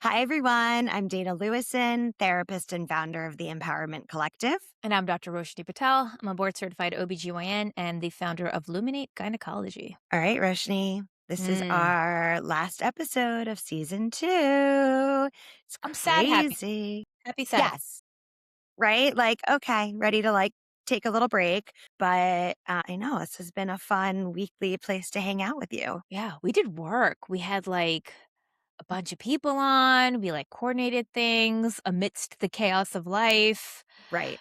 Hi, everyone. I'm Dana Lewison, therapist and founder of the Empowerment Collective. And I'm Dr. Roshni Patel. I'm a board certified OBGYN and the founder of Luminate Gynecology. All right, Roshni, this is Mm. our last episode of season 2. It's I'm sad, happy. crazy. Happy, sad. Yes, right? Like, okay, ready to take a little break. But I know this has been a fun weekly place to hang out with you. Yeah, we did work. We had a bunch of people on. We coordinated things amidst the chaos of life. Right.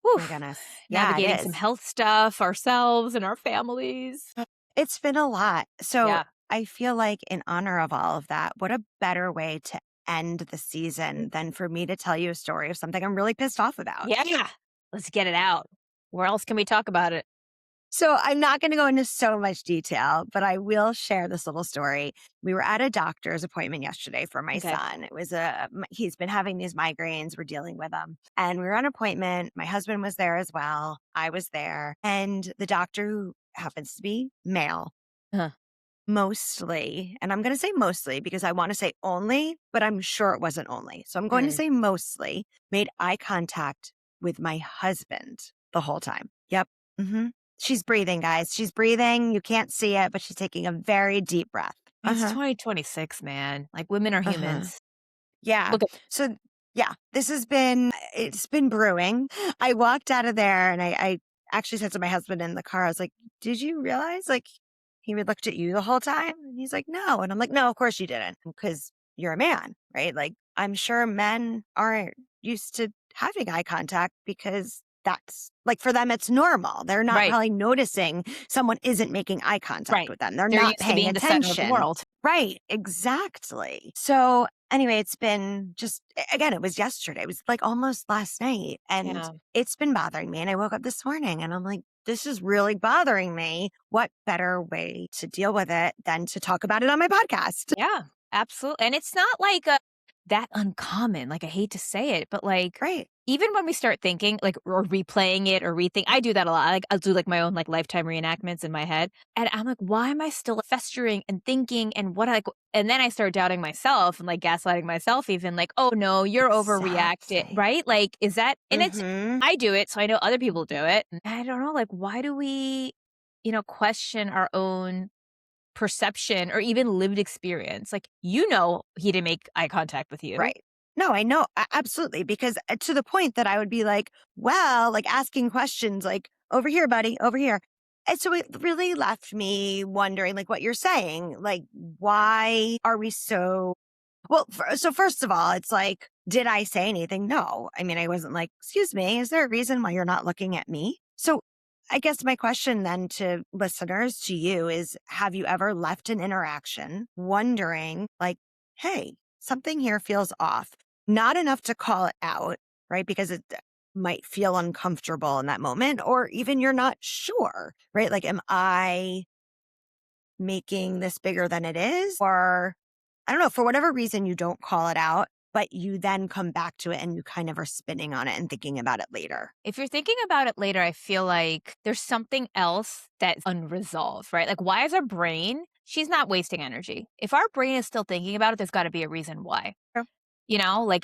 Whew. My goodness. Yeah, it Navigating some is. health stuff ourselves and our families. It's been a lot. So Yeah. I feel like in honor of all of that, what a better way to end the season than for me to tell you a story of something I'm really pissed off about. Yeah. Let's get it out. Where else can we talk about it? So I'm not going to go into so much detail, but I will share this little story. We were at a doctor's appointment yesterday for my Okay. son. He's been having these migraines. We're dealing with them. And we were on appointment. My husband was there as well. I was there. And the doctor, who happens to be male, Huh. mostly, and I'm going to say mostly because I want to say only, but I'm sure it wasn't only. So I'm going to Mm. say mostly made eye contact with my husband the whole time. Yep. She's breathing, guys. She's breathing. You can't see it, but she's taking a very deep breath. It's Uh-huh. 2026, man. Women are Uh-huh. humans. Yeah. Look at So yeah, it's been brewing. I walked out of there and I actually said to my husband in the car, I was like, did you realize he would looked at you the whole time? And he's like, no. And I'm like, no, of course you didn't, because you're a man, right? Like, I'm sure men aren't used to having eye contact because that's like for them, it's normal. They're not right. probably noticing someone isn't making eye contact Right. with them. They're They're not used to paying being the center of the attention. world. Right. Exactly. So anyway, it's been just, again, it was yesterday. It was like almost last night. And Yeah. it's been bothering me. And I woke up this morning and I'm like, this is really bothering me. What better way to deal with it than to talk about it on my podcast? Yeah, absolutely. And it's not that uncommon. I hate to say it, but Right. even when we start thinking or replaying it or rethink, I do that a lot. I'll do my own lifetime reenactments in my head. And I'm like, why am I still festering and thinking and and then I start doubting myself and gaslighting myself even oh no, you're overreacting, Exactly. right? Is that, and Mm-hmm. I do it. So I know other people do it. And I don't know, why do we, question our own perception or even lived experience. He didn't make eye contact with you. Right. No, I know. Absolutely. Because to the point that I would be like, well, asking questions like, over here, buddy, over here. And so it really left me wondering, what you're saying, why are we so, well, so first of all, it's like, did I say anything? No. I mean, I wasn't like, excuse me, is there a reason why you're not looking at me? So I guess my question then to listeners, to you is, have you ever left an interaction wondering hey, something here feels off? Not enough to call it out, right? Because it might feel uncomfortable in that moment, or even you're not sure, right? Am I making this bigger than it is? Or I don't know, for whatever reason, you don't call it out, but you then come back to it and you kind of are spinning on it and thinking about it later. If you're thinking about it later, I feel like there's something else that's unresolved, right? Why is our brain, she's not wasting energy. If our brain is still thinking about it, there's got to be a reason why. Sure.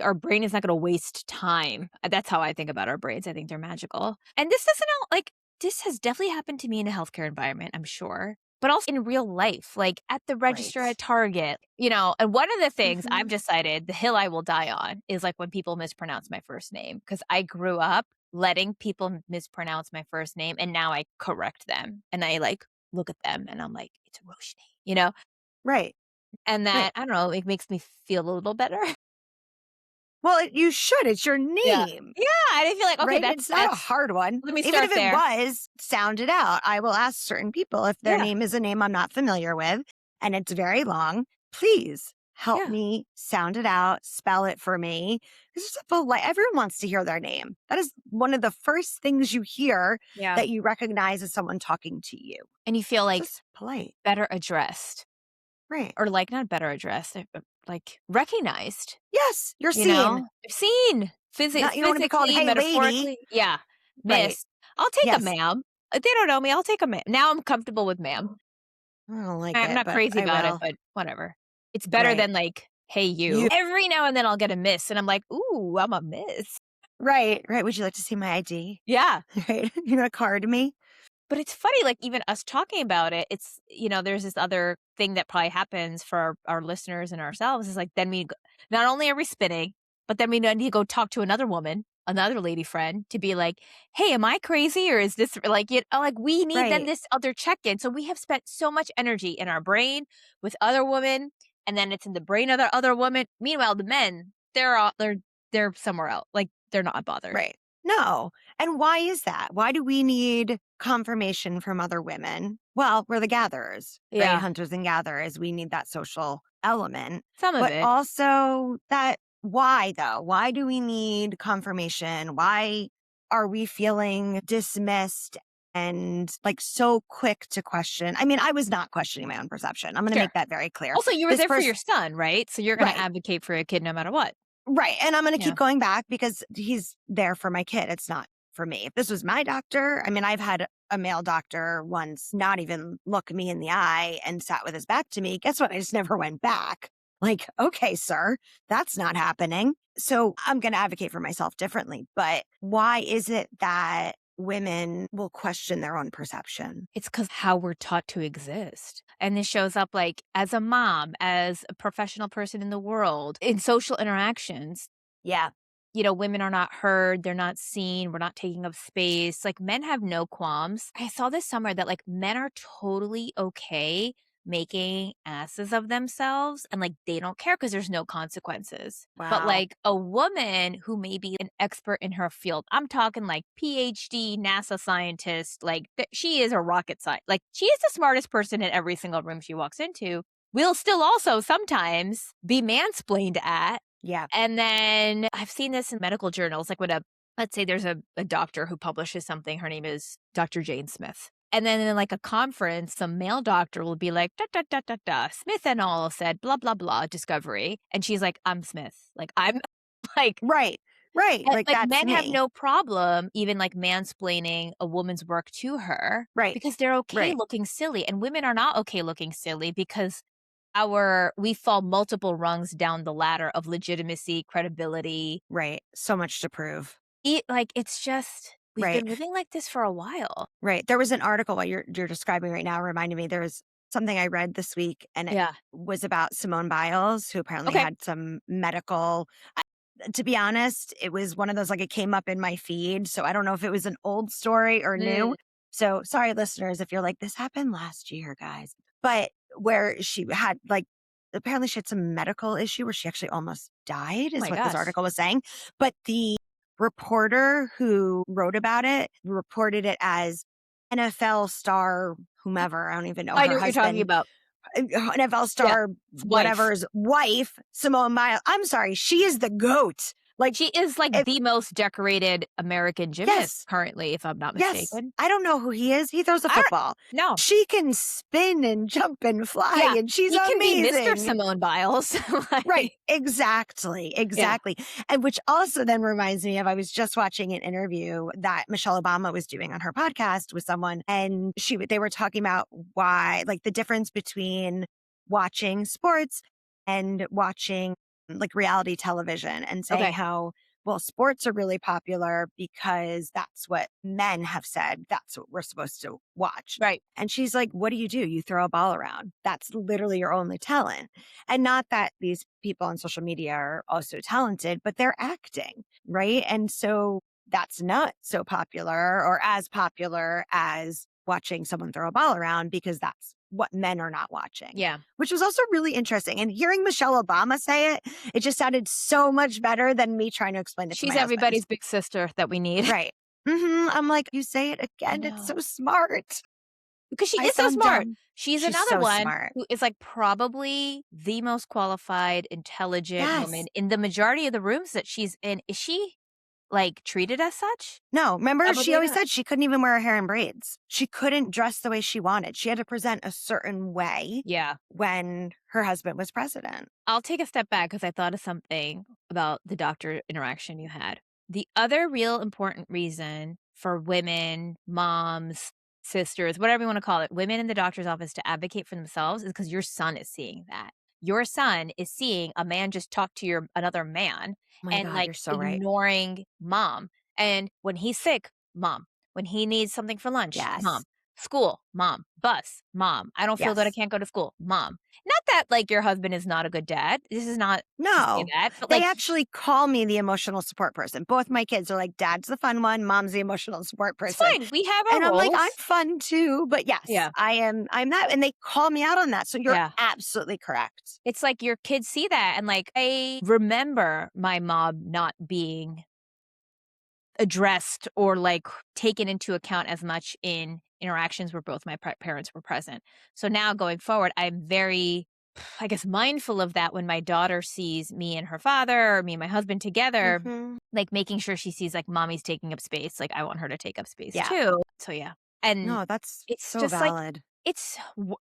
Our brain is not going to waste time. That's how I think about our brains. I think they're magical. And this doesn't this has definitely happened to me in a healthcare environment, I'm sure, but also in real life, at the register Right. at Target, and one of the things I've Hmm. decided the hill I will die on is when people mispronounce my first name, because I grew up letting people mispronounce my first name and now I correct them and I look at them and I'm like, it's Roshni, Right. and Right. that, I don't know, it makes me feel a little better. Well, you should. It's your Yeah. name, Yeah, and I feel okay, right? that's It's not a hard one. let me Even if start it there. was, sound it out. I will ask certain people if their Yeah, name is a name I'm not familiar with and it's very long. Please help yeah, me sound it out, spell it for me. This is a polite, everyone wants to hear their name. That is one of the first things you hear yeah, that you recognize as someone talking to you. and you feel, Just polite. better addressed Right. or, not better addressed, recognized, Yes, you're seen. Seen, Not you don't want to be called, physically, hey, lady. metaphorically. Yeah, Right. miss. I'll take a Yes. ma'am. If they don't know me, I'll take a ma'am. Now I'm comfortable with ma'am. I don't like I'm it, not but crazy I about it, will. but whatever. It's better Right. than, "Hey, you." You Every now and then I'll get a miss, and I'm like, "Ooh, I'm a miss." right, right. Would you like to see my ID? Yeah. Right? You gonna card me? But it's funny, like, even us talking about it, it's there's this other thing that probably happens for our listeners and ourselves is, like, then we g not only are we spinning, but then we need to go talk to another woman, another lady friend to be like, "Hey, am I crazy or is this" like, like, we need then Right, this other check-in. So we have spent so much energy in our brain with other women, and then it's in the brain of the other woman. Meanwhile, the men, they're somewhere else, like, they're not bothered. right. No. And why is that? Why do we need confirmation from other women? Well, we're the gatherers, right? Yeah, Hunters and gatherers. We need that social element. some of But it. also that why though? Why do we need confirmation? Why are we feeling dismissed and like so quick to question? I mean, I was not questioning my own perception. I'm going to Sure. make that very clear. Also, you were This there for your person, son, right? So you're gonna right. advocate for your kid no matter what. Right, and I'm gonna Yeah. keep going back because he's there for my kid, it's not for me. If this was my doctor, I mean, I've had a male doctor once not even look me in the eye and sat with his back to me. Guess what? I just never went back. Like, "Okay, sir, that's not happening." So, I'm gonna advocate for myself differently, but why is it that women will question their own perception? It's because how we're taught to exist. And this shows up, like, as a mom, as a professional person in the world, in social interactions. Yeah, Women are not heard, they're not seen, we're not taking up space. Like, men have no qualms. I saw this summer that, like, men are totally okay making asses of themselves and, like, they don't care because there's no consequences. But, wow. like, a woman who may be an expert in her field, I'm talking like PhD, NASA scientist, like, she is a rocket scientist. Like, she is the smartest person in every single room she walks into, will still also sometimes be mansplained at. Yeah, And then I've seen this in medical journals, like when let's say there's a doctor who publishes something, her name is Dr. Jane Smith. And then in like a conference, some male doctor will be like, da, da, da, da, da, Smith and all said, blah, blah, blah, discovery. And she's like, I'm Smith. Like, I'm like, right, right, like, like that's men have me. no problem even like mansplaining a woman's work to her Right, because they're okay right. looking silly. And women are not okay looking silly because we fall multiple rungs down the ladder of legitimacy, credibility. Right. So much to prove. It's just we've Right. been living like this for a while. Right. There was an article what you're describing right now reminded me there was something I read this week and it Yeah. was about Simone Biles, who apparently Okay. had some medical to be honest, it was one of those like it came up in my feed. So I don't know if it was an old story or Mm, new. So sorry, listeners, if you're like, this happened last year, guys. But where she had like apparently she had some medical issue where she actually almost died, oh is my what this gosh. article was saying. But the reporter who wrote about it reported it as NFL star, whomever, I don't even know I her know what you're talking husband, about. NFL Yeah. star, Wife. whatever's wife, Simone Biles. I'm sorry, she is the goat. Like, She is like if the most decorated American gymnast yes, currently, if I'm not yes. mistaken. I don't know who he is. He throws a I don't football. no. She can spin and jump and fly, Yeah. and she's He can be Mr. amazing. Simone Biles. Right. Like, Exactly. yeah. Exactly. And which also then reminds me of I was just watching an interview that Michelle Obama was doing on her podcast with someone and they were talking about why like the difference between watching sports and watching like reality television and saying Okay. how well sports are really popular because that's what men have said that's what we're supposed to watch. Right. And she's like, what do? You throw a ball around. That's literally your only talent. And not that these people on social media are also talented, but they're acting, right? And so that's not so popular or as popular as watching someone throw a ball around because that's what men are not watching, Yeah. which was also really interesting. And hearing Michelle Obama say it, it just sounded so much better than me trying to explain it to my She's husband. everybody's big sister that we need. Right. I'm like, you say it I again. It's so know. smart. Because she I is so sound smart. dumb. She's She's another so one smart. who is, like, probably the most qualified, intelligent Yes. woman in the majority of the rooms that she's in. Is she, like, treated as such? No, remember she Probably always not. said she couldn't even wear her hair in braids. She couldn't dress the way she wanted. She had to present a certain way Yeah. when her husband was president. I'll take a step back because I thought of something about the doctor interaction you had. The other real important reason for women, moms, sisters, whatever you wanna call it, women in the doctor's office to advocate for themselves is because your son is seeing that. your son is seeing a man just talk to your another man Oh my and, God, like, you're so right. ignoring mom. And when he's sick, mom. When he needs something for lunch, Yes. mom. School, mom. Bus, mom. I don't feel good, I Yes. can't go to school, mom. Not that, like, your husband is not a good dad. This is not to say No, that, but, they like, actually call me the emotional support person. Both my kids are like, "Dad's the fun one, mom's the emotional support it's person." fine. We have our And I'm like, "I'm roles. fun too." But yes, Yeah, I'm that. And they call me out on that. So you're yeah. absolutely correct. It's like your kids see that, and, like, I remember my mom not being addressed or, like, taken into account as much in interactions where both my parents were present. So now going forward, I'm very, I guess, mindful of that when my daughter sees me and her father or me and my husband together, Hmm. like, making sure she sees, like, mommy's taking up space, like, I want her to take up space Yeah. too. So, yeah. And No, that's it's so just like valid. it's w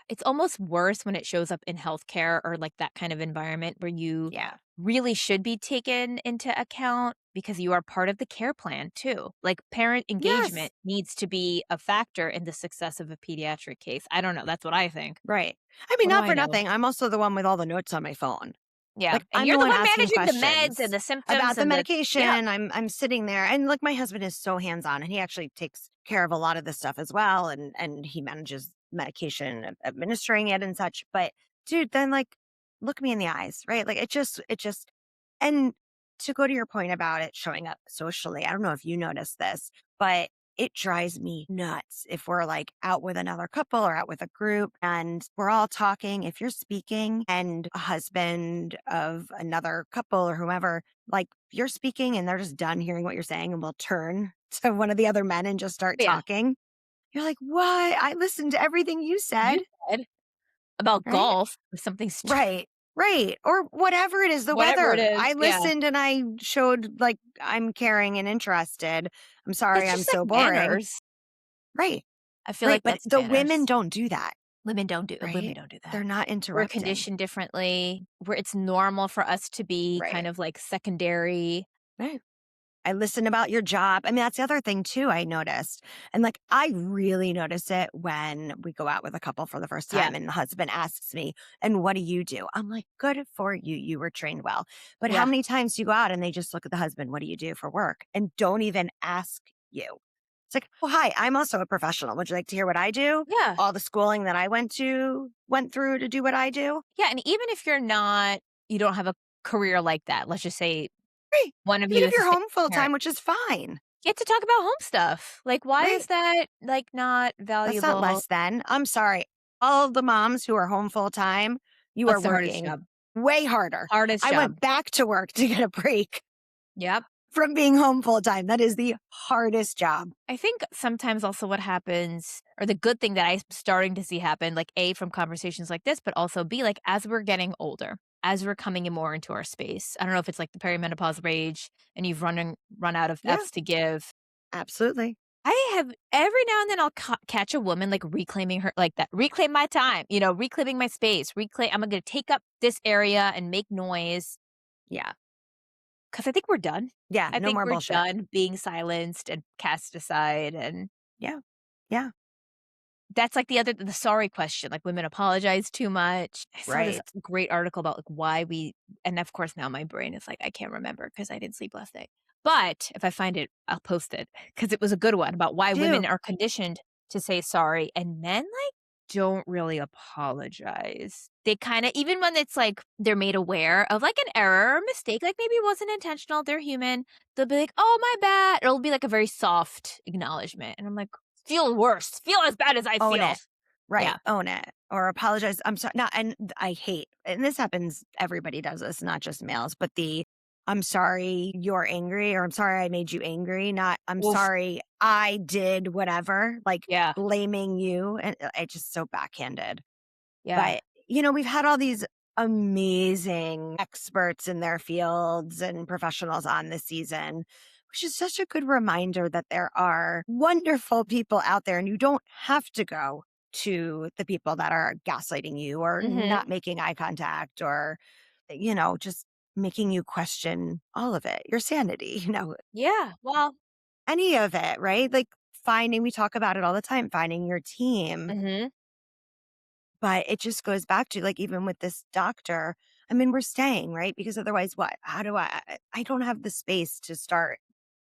it's almost worse when it shows up in healthcare or, like, that kind of environment where you Yeah. really should be taken into account because you are part of the care plan too. Like, parent Yes. engagement needs to be a factor in the success of a pediatric case. I don't know, that's what I think. Right. I mean, What do not I for know? nothing. I'm also the one with all the notes on my phone. Yeah, Like, and I'm you're the the one one asking managing the meds and questions the symptoms about the and the Yep, medication. I'm sitting there, and like my husband is so hands-on, and he actually takes care of a lot of this stuff as well, and he manages medication, administering it and such. But dude, then like look me in the eyes, right? Like it just and to go to your point about it showing up socially, I don't know if you noticed this, but it drives me nuts if we're like out with another couple or out with a group and we're all talking. If you're speaking and a husband of another couple or whomever, like you're speaking and they're just done hearing what you're saying and will turn to one of the other men and just start yeah. talking. You're like, what? I listened to everything you said, You said about right? golf or something Right. Right. Or whatever it is, the whatever it weather. is, I yeah. listened and I showed like I'm caring and interested. I'm sorry It's I'm just like so boring. manners. Right. I feel Right. like But that's the women manners. don't do that. Women Right. don't do They're that. not We're interrupting. conditioned differently, where it's normal for us to be kind Right. of like secondary. Right. I listen about your job. I mean, that's the other thing too I noticed. And like I really notice it when we go out with a couple for the first Yeah, time and the husband asks me, "And what do you do?" I'm like, "Good for you. You were trained well." But how yeah, many times do you go out and they just look at the husband, "What do you do for work?" and don't even ask you. It's like, "Oh, hi, I'm also a professional. Would you like to hear what I do? yeah, All the schooling that I went through to do what I do?" yeah, and even if you don't have a career like that, let's just say Right. one of Even you if is a you're home full stay-at-home parent, time, which is fine. get to talk about home stuff. Like, why is Right. that, like, not That's not valuable? less than. I'm sorry. All the moms who are home full time, you are What's the hardest working job? way harder. Hardest I job. went back to work to get a break Yep. from being home full time. That is the hardest job. I think sometimes also what happens, or the good thing that I'm starting to see happen, like A, from conversations like this, but also B, like as we're getting older, as we're coming in more into our space. I don't know if it's like the perimenopause rage and you've run out of Yeah, F's to give. absolutely. I have every now and then I'll catch a woman like reclaiming her, like that, reclaim my time, reclaiming my space, reclaim. I'm going to take up this area and make noise Yeah. because I think we're done. Yeah. I No think more we're bullshit. done being silenced and cast aside. And Yeah. Yeah. that's like the sorry question, like women apologize too much. I saw this Right. great article about like why we, and of course now my brain is like, I can't remember because I didn't sleep last night. But if I find it, I'll post it because it was a good one about why women Do. are conditioned to say sorry and men like don't really apologize. They kind of, even when it's like they're made aware of like an error or mistake, like maybe it wasn't intentional, they're human. They'll be like, oh, my bad. It'll be like a very soft acknowledgement. And I'm like, feel worse. Feel as bad as I Own feel. it. Right. Yeah. Own it. Or apologize. I'm sorry. No, and I hate, and this happens, everybody does this, not just males, but I'm sorry you're angry, or I'm sorry I made you angry. Not, I'm Oof. sorry I did whatever, like Yeah. blaming you. And it's just so backhanded. Yeah. But, we've had all these amazing experts in their fields and professionals on this season, which is such a good reminder that there are wonderful people out there and you don't have to go to the people that are gaslighting you or Mhm. not making eye contact or, just making you question all of it, your sanity, Yeah. Well, any of it, right? Like we talk about it all the time, finding your team. mhm. But it just goes back to, like, even with this doctor, I mean, we're staying, right? Because otherwise what? How do I don't have the space to start,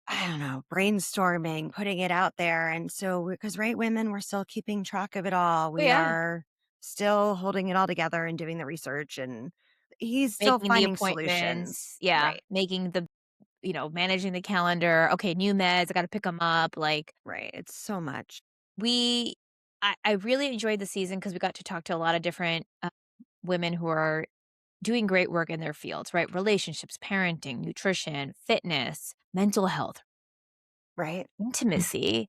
I don't know, brainstorming, putting it out there. And so, because, right, women, we're still keeping track of it all. Oh, We yeah. are still holding it all together and doing the research. And he's still Making the finding solutions. appointments, yeah, Right. making the managing the calendar, okay, new meds, I gotta pick them up, like, Right. It's so much. we I really enjoyed the season because we got to talk to a lot of different, women who are doing great work in their fields, right? Relationships, parenting, nutrition, fitness, mental health, Right. intimacy,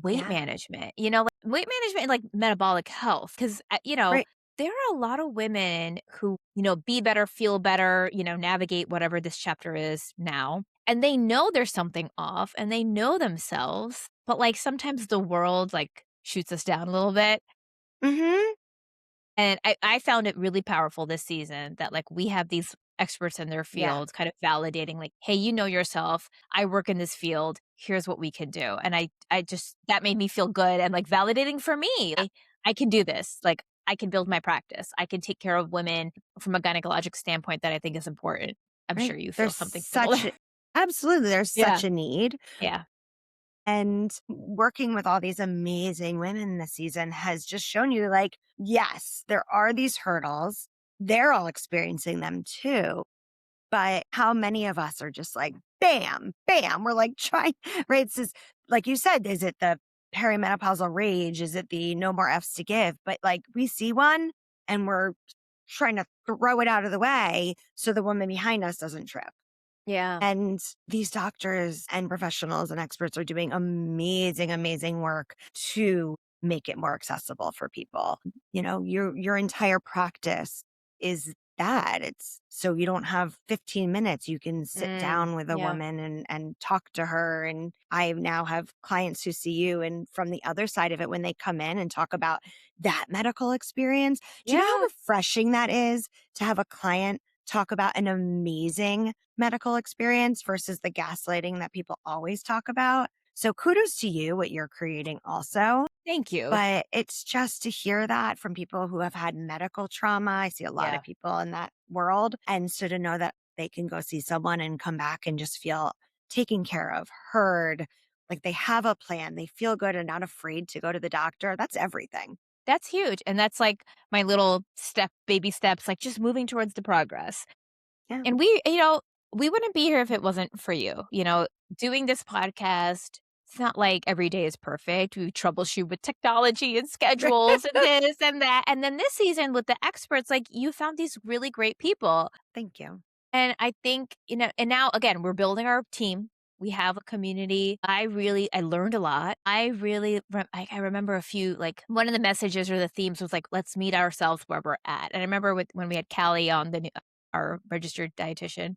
weight Yeah. management, like, weight management and, like, metabolic health, 'cause, Right. there are a lot of women who, be better, feel better, navigate whatever this chapter is now, and they know there's something off, and they know themselves, but, like, sometimes the world, like, shoots us down a little bit. Hmm. And I found it really powerful this season that, like, we have these experts in their Yeah. field kind of validating, like, "Hey, you know yourself. I work in this field. Here's what we can do." And I just that made me feel good and, like, validating for me. I can do this. Like, I can build my practice. I can take care of women from a gynecologic standpoint that I think is important. I'm Right. sure you feel There's something similar. such absolutely, there's Yeah. such a need. Yeah. And working with all these amazing women this season has just shown you, like, yes, there are these hurdles. They're all experiencing them too. But how many of us are just like, bam, bam? We're like trying, right? It's just, like you said, is it the perimenopausal rage? Is it the no more F's to give? But like, we see one and we're trying to throw it out of the way so the woman behind us doesn't trip. Yeah. And these doctors and professionals and experts are doing amazing, amazing work to make it more accessible for people. Your entire practice is that. It's so you don't have 15 minutes. You can sit Mm. down with a Yeah. woman and talk to her. And I now have clients who see you, and from the other side of it, when they come in and talk about that medical experience, do you know how Yeah. refreshing that is to have a client talk about an amazing medical experience versus the gaslighting that people always talk about? So kudos to you, what you're creating also. Thank you. But it's just to hear that from people who have had medical trauma. I see a lot of Yeah. people in that world. And so to know that they can go see someone and come back and just feel taken care of, heard, like they have a plan, they feel good and not afraid to go to the doctor. That's everything. That's huge, and that's, like, my little baby steps, like, just moving towards the progress. Yeah. And we wouldn't be here if it wasn't for you, doing this podcast, it's not like every day is perfect. We troubleshoot with technology and schedules and this and that, and then this season with the experts, like, you found these really great people, Thank you. and I think, and now again, we're building our team. We have a community. I learned a lot. I remember a few, like, one of the messages or the themes was like, let's meet ourselves where we're at. And I remember when we had Callie on our registered dietitian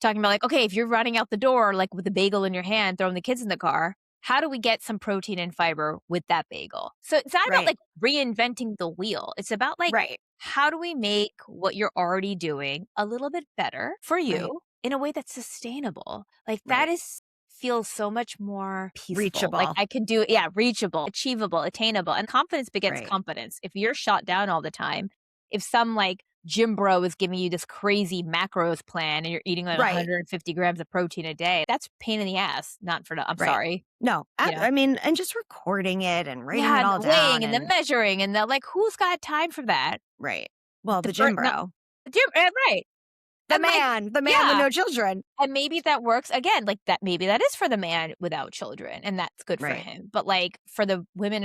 talking about, like, okay, if you're running out the door, like, with a bagel in your hand, throwing the kids in the car, how do we get some protein and fiber with that bagel? So it's not about, Right. like, reinventing the wheel. It's about, like, Right. how do we make what you're already doing a little bit better for Right. you in a way that's sustainable? Like, that Right. is feels so much more peaceful. Like, Reachable. I can do it, yeah, reachable, achievable, attainable, and confidence begets Right. confidence. If you're shot down all the time, if some, like, gym bro is giving you this crazy macros plan and you're eating like Right. 150 grams of protein a day, that's pain in the ass, not for the I'm Right. sorry, No, you know? I mean, and just recording it and writing Yeah, it and all the weighing down and the and measuring and the like, who's got time for that? right. Well, The the gym no, bro, the gym right, and like the man with yeah, no children. and maybe that works again, like, that maybe that is for the man without children, and that's good for Right. him, but, like, for the women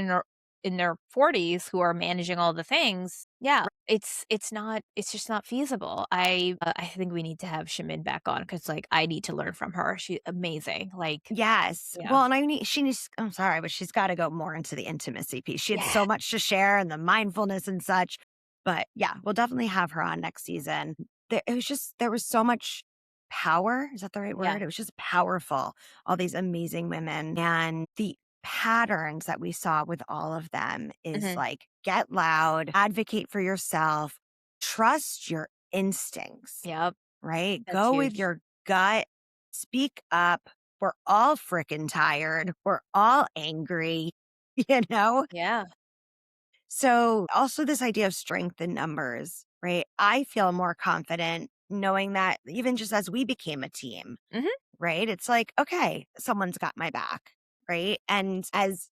in their 40s who are managing all the things, yeah, it's just not feasible. I think we need to have Shamin back on because, like, I need to learn from her. She's amazing, like, Yes. yeah. Well, and she needs, I'm sorry, but she's got to go more into the intimacy piece. She had Yeah. so much to share and the mindfulness and such. But yeah, we'll definitely have her on next season. There was so much power. Is that the right Yeah. word? It was just powerful. All these amazing women and the patterns that we saw with all of them is Mhm. like get loud, advocate for yourself, trust your instincts, Yep, right? that's Go with huge. your gut, speak up. We're all freaking tired. We're all angry, you know? Yeah. So, also this idea of strength in numbers, right? I feel more confident knowing that even just as we became a team, Mhm. right? It's like, okay, someone's got my back, right? And as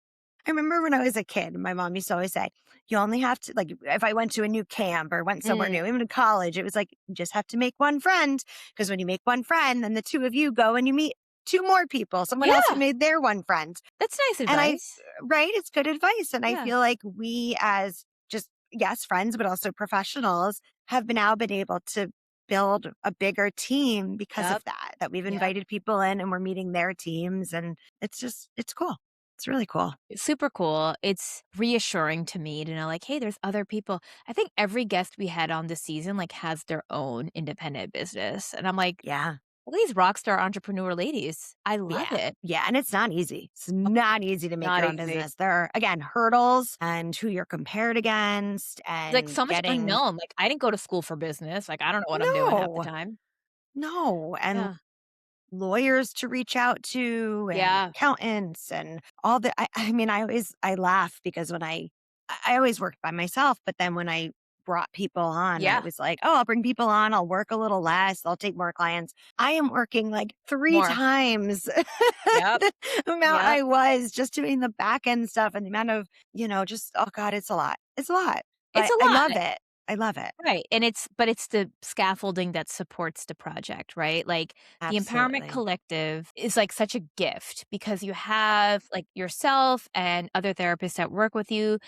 I remember when I was a kid, my mom used to always say, you only have to, like, if I went to a new camp or went somewhere Mm. new, even in college, it was like, you just have to make one friend. Because when you make one friend, then the two of you go and you meet two more people, someone else who Yeah, made their one friend. that's nice And advice. right, it's good advice. And I Yeah. feel like we, as just, yes, friends, but also professionals, have now been able to build a bigger team because of Yep, that we've yep. invited people in and we're meeting their teams. And it's just, it's cool. It's really cool. It's super cool. It's reassuring to me to know, like, hey, there's other people. I think every guest we had on this season, like, has their own independent business, and I'm like, Yeah. "Well, these rock star entrepreneur ladies, I love Yeah. it." Yeah. And it's not easy. It's not easy to make Not your own easy. business. There are, again, hurdles and who you're compared against Like, and so much getting, unknown, like, I didn't go to school for business, like, I don't know what I'm doing half the no, time. no. And Yeah. lawyers to reach out to and Yeah. accountants and all the I mean, I laugh because when I always worked by myself, but then when I brought people on, I Yeah. was like, "Oh, I'll bring people on, I'll work a little less, I'll take more clients." I am working like 3 More. times Yep. the amount Yep. I was just doing the back end stuff and the amount of, just oh god, it's a lot. It's a lot. It's But a I love lot. it. I love it. Right, and it's the scaffolding that supports the project, right? Like, the Empowerment Absolutely. Collective is, like, such a gift because you have, like, yourself and other therapists that work with you.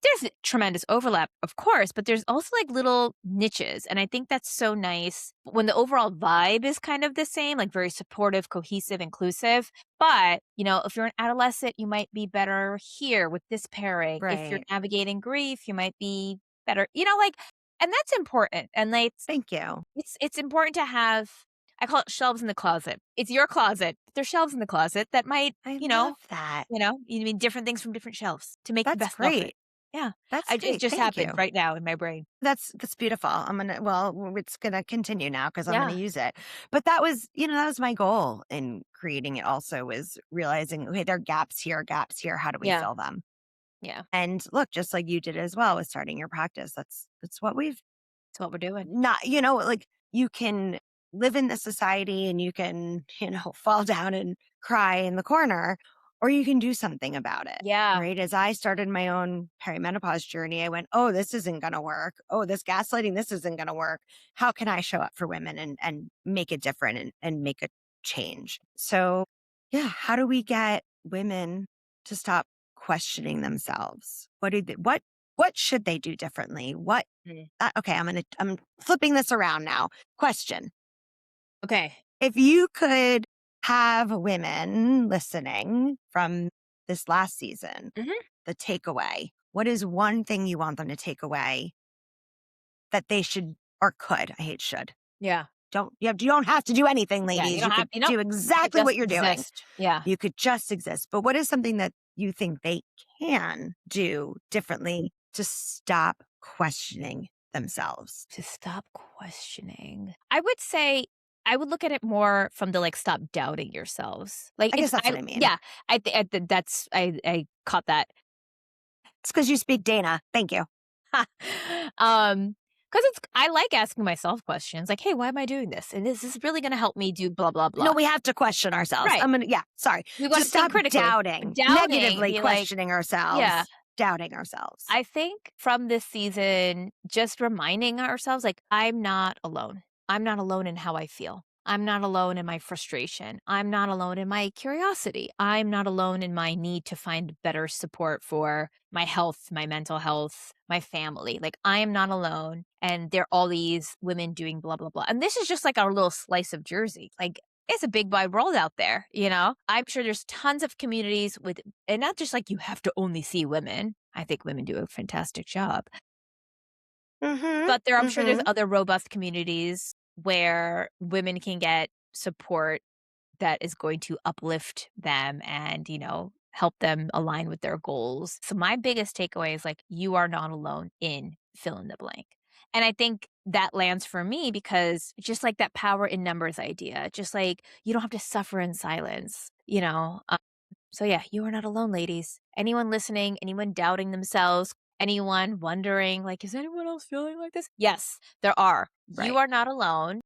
There's tremendous overlap, of course, but there's also, like, little niches, and I think that's so nice when the overall vibe is kind of the same, like, very supportive, cohesive, inclusive, but, if you're an adolescent, you might be better here with this pairing. If you're Right. navigating grief, you might be better like and that's important, and, like, Thank you. it's important to have I call it shelves in the closet. It's your closet. There's shelves in the closet that might, I love that. you mean different things from different shelves to make the That's best outfit. great. Yeah. That's It great. just Thank happened you. right now in my brain. That's beautiful. It's gonna continue now because I'm gonna Yeah. use it. But that was my goal in creating it also was realizing, okay, there are gaps here. How do we Yeah. fill them? Yeah. And look, just like you did as well with starting your practice, that's what we've That's what we're doing. not, like you can live in the society and you can, fall down and cry in the corner, or you can do something about it. Yeah. Right. As I started my own perimenopause journey, I went, oh, this isn't going to work. Oh, this gaslighting, this isn't going to work. How can I show up for women and make it different and make a change? So, yeah, how do we get women to stop questioning themselves? What should they do differently? Mm. Okay, I'm flipping this around now. Question. Okay. If you could have women listening from this last season, Mhm. the takeaway, what is one thing you want them to take away that they should or could? I hate should. Yeah. You don't have to do anything, Yeah, you ladies. don't You have could you do could exactly what just you're doing. exist. Yeah. You could just exist. But what is something that you think they can do differently to stop questioning themselves? To stop questioning. I would say I would look at it more from the, like, stop doubting yourselves. Like, I it's guess that's I what I mean. yeah, I th that's I caught that. It's because you speak Dana. Thank you. Because it's I like asking myself questions like, "Hey, why am I doing this? And is this really gonna help me do blah, blah, No, blah?" we have to question ourselves. Right. Yeah, sorry. We To wanna think stop critically. doubting, Doubting and negatively be like questioning yeah. ourselves, doubting ourselves. I think from this season, just reminding ourselves, like, I'm not alone. I'm not alone in how I feel. I'm not alone in my frustration. I'm not alone in my curiosity. I'm not alone in my need to find better support for my health, my mental health, my family. Like, I am not alone. And there are all these women doing blah, blah, blah. And this is just like our little slice of Jersey. Like, it's a big wide world out there, you know? I'm sure there's tons of communities with and not just like you have to only see women. I think women do a fantastic job. Mhm. But I'm sure there's Mhm. other robust communities where women can get support that is going to uplift them and, help them align with their goals. So my biggest takeaway is like you are not alone in fill in the blank. And I think that lands for me because just like that power in numbers idea, just like you don't have to suffer in silence. So yeah, you are not alone, ladies. Anyone listening, anyone doubting themselves, anyone wondering, like, "Is anyone else feeling like this?" Yes, there are. You Right. are not alone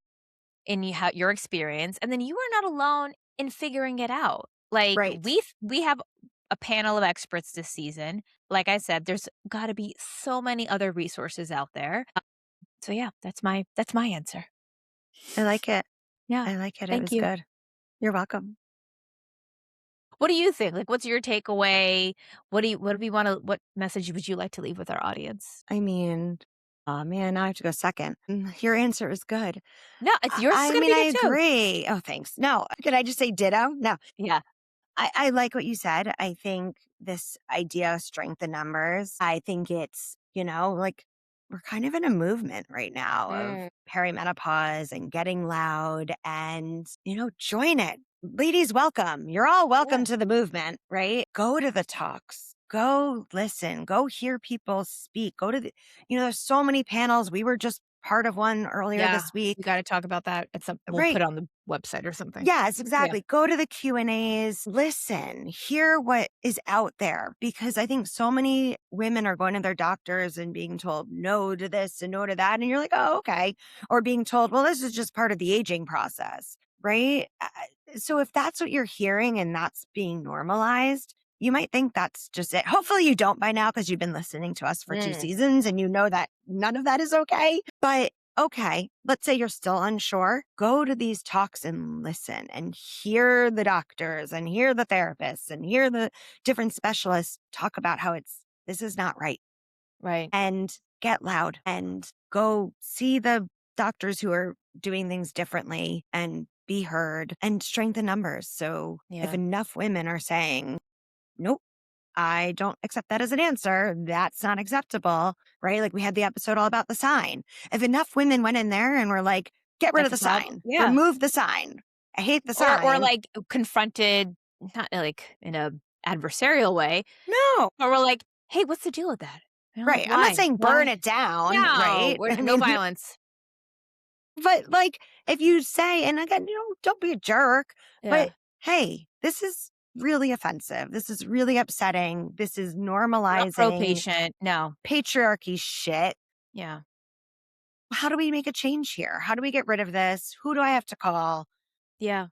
in your experience, and then you are not alone in figuring it out. Like, Right. we have a panel of experts this season. Like I said, there's gotta be so many other resources out there. So yeah, that's my answer. I like it. Yeah. I like it. It Thank was you. good. You're welcome. What do you think? Like, what's your takeaway? What do we wanna what message would you like to leave with our audience? I mean, oh man, now I have to go second. Your answer is good. No, it's yours is I gonna mean, be I good too. agree. Oh, thanks. No, could I just say ditto? No, Yeah. I like what you said. I think this idea of strength in numbers, I think it's, like we're kind of in a movement right now of Mm, perimenopause and getting loud and, join it. Ladies, welcome. You're all welcome yeah. to the movement, right? Go to the talks. Go listen. Go hear people speak. Go to there's so many panels. We were just part of one earlier Yeah. this We week. gotta talk about that at some we'll Right. put it on the website or something. Yes, Yeah. exactly. Go to the Q&As, listen, hear what is out there because I think so many women are going to their doctors and being told no to this and no to that and you're like, "Oh, okay." Or being told, "Well, this is just part of the aging process." Right? So if that's what you're hearing and that's being normalized, you might think that's just it. Hopefully you don't by now because you've been listening to us for 2 Mm, seasons and you know that none of that is okay. But okay, let's say you're still unsure. Go to these talks and listen and hear the doctors and hear the therapists and hear the different specialists talk about how this is not right right. and get loud and go see the doctors who are doing things differently and be heard and strengthen numbers. So if Yeah. enough women are saying, nope, I don't accept that as an answer. That's not acceptable, right? Like we had the episode all about the sign. If enough women went in there and were like, get rid of That's a the problem. sign, Yeah. remove the sign. I hate the Or, sign. like, confronted, not, like, in a adversarial way, No, but we're like, "Hey, what's the deal with that?" And I'm like, right. I'm not "Why? saying burn Why?" it down, No, right? we're I no mean, violence. but like if you say, and again, don't be a jerk, but Yeah. hey, this is really offensive. This is really upsetting. This is Not normalizing pro-patient. No. patriarchy shit. Yeah. How do we make a change here? How do we get rid of this? Who do I have to call? Yeah.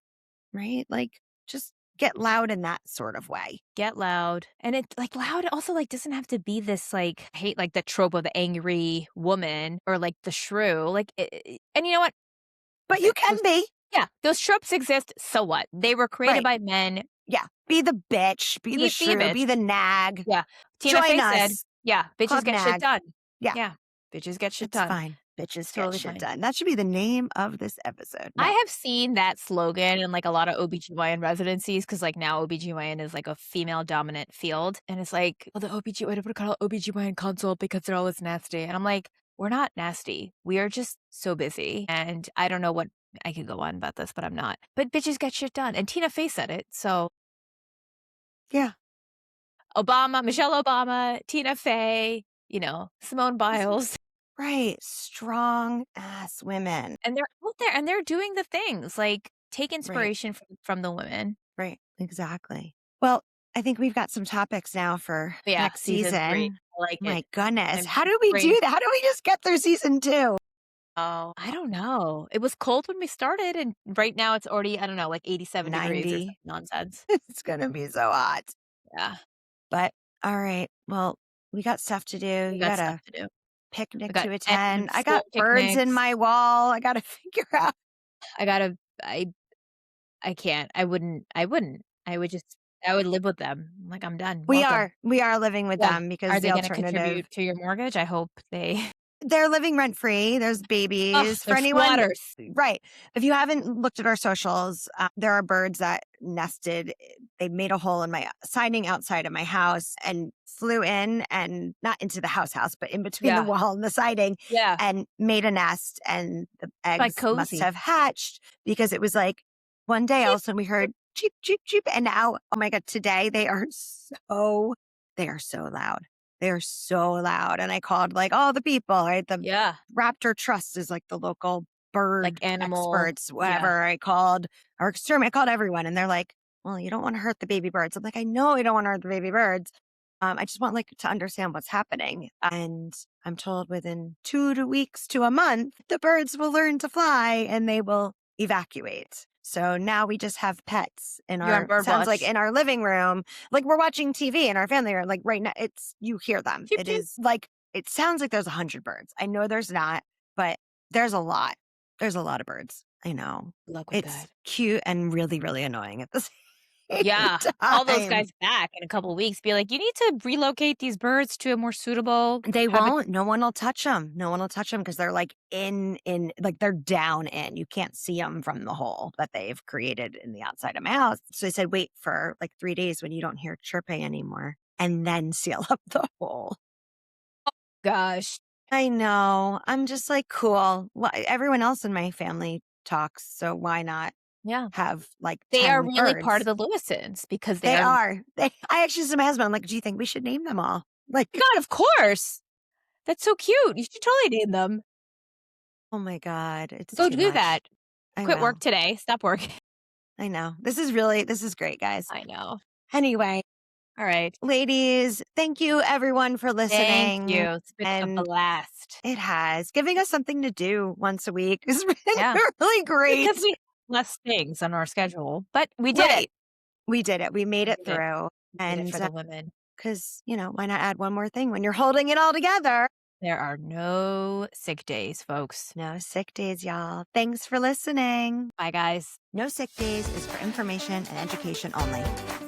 Right? Like, just get loud in that sort of way. Get loud. And it like, loud also, like, doesn't have to be this, like I hate, like, the trope of the angry woman or, like, the shrew. Like, and you know what? But you can Those be. yeah, those tropes exist, so what? They were created Right. by men. Yeah. Be the bitch, be the Be a shrew, bitch. be the nag. Yeah. Tina Join Fey said, us. yeah, "Bitches Club get shit nag. done." Yeah, Yeah. Bitches get shit it's done. fine. Bitches It's get totally shit fine. done. That should be the name of this episode. I No. have seen that slogan in, like, a lot of OBGYN residencies because like, now OBGYN is, like, a female dominant field, and it's like, "Oh, the OBGYN what do we call it? OBGYN consult because they're always nasty." And I'm like, "We're not nasty. We are just so busy." And I don't know what I could go on about this, but I'm not. But bitches get shit done, and Tina Fey said it, so Yeah. Obama, Michelle Obama, Tina Fey, Simone This is Biles. right. Strong ass women. And they're out there and they're doing the things, like, take Right. inspiration from the women. Right. Exactly. Well, I think we've got some topics now for But yeah, next season 3. season. I like it. My goodness. I'm How do we do bring that? How do we just get through season 2? Oh, I don't know. It was cold when we started, and right now it's already, I don't know, like 87 degrees or some 90. nonsense. It's going to be so hot. Yeah, But all right. Well, we got stuff to do. we You got got stuff a to do. We picnic got to end attend. of I got school birds in picnics. my wall. I got to figure out. I gotta I can't. I would just I would live with them. Like, I'm done. We Welcome. are. We are living with Yeah. them because Are the they gonna alternative, contribute to your mortgage? I hope they they're living rent free. There's Oh, babies. For they're anyone, squatters. right. If you haven't looked at our socials, there are birds that nested. They made a hole in my siding outside of my house and flew in and not into the house, but in between the Yeah. wall and the siding Yeah. and made a nest. And the Like eggs must cozy. have hatched because it was like one day all Cheap. of a sudden we heard cheep, cheep, cheep. And now, oh my God, today they are so loud. They are so loud. And I called like all the people, right? The Yeah. Raptor Trust is like the local Like bird animal experts, yeah. whatever. I called our exterminator, I called everyone and they're like, well, you don't want to hurt the baby birds. I'm like, I know I don't want to hurt the baby birds. I just want like to understand what's happening. And I'm told within 2 weeks to a month, the birds will learn to fly and they will evacuate. So now we just have pets in You're on our, bird sounds like watch. in our living room. Like we're watching TV and our family are like right now, you hear them. Pew, It pew. is like, it sounds like there's 100 birds. I know there's not, but there's a lot. There's a lot of birds. I know. Good luck with It's that. cute and really, really annoying at the same Yeah. Call those time. guys back in a couple weeks. Be like, you need to relocate these birds to a more suitable They habitat. won't. No one will touch them. No one will touch them because they're like like they're down in. You can't see them from the hole that they've created in the outside of my house. So they said, wait for like 3 days when you don't hear chirping anymore and then seal up the hole. Gosh. I know. I'm just like, cool. Well, everyone else in my family talks. So why not Yeah. have like They are 10 really part of birds? the Lewisons because they They are. Oh are. I actually said to my husband, I'm like, do you think we should name them all? Like, my God, of course. That's so cute. You should totally name them. oh my God, it's Go too do that. much. I Quit work will. today. Stop working. I know. This is great, guys. I know. Anyway, All right. ladies, thank you everyone for Thank listening. you. It's been a And blast. it has giving us something to do once a week has been Yeah. really Because great. we have less things on our schedule, but we did it. Right. We did it. We made We it did it. through. We did it And for the women. because, why not add one more thing when you're holding it all together? There are no sick days, folks. No sick days, y'all. Thanks for listening. Bye, guys. No Sick Days is for information and education only.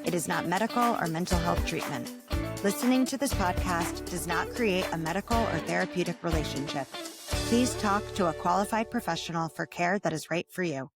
It is not medical or mental health treatment. Listening to this podcast does not create a medical or therapeutic relationship. Please talk to a qualified professional for care that is right for you.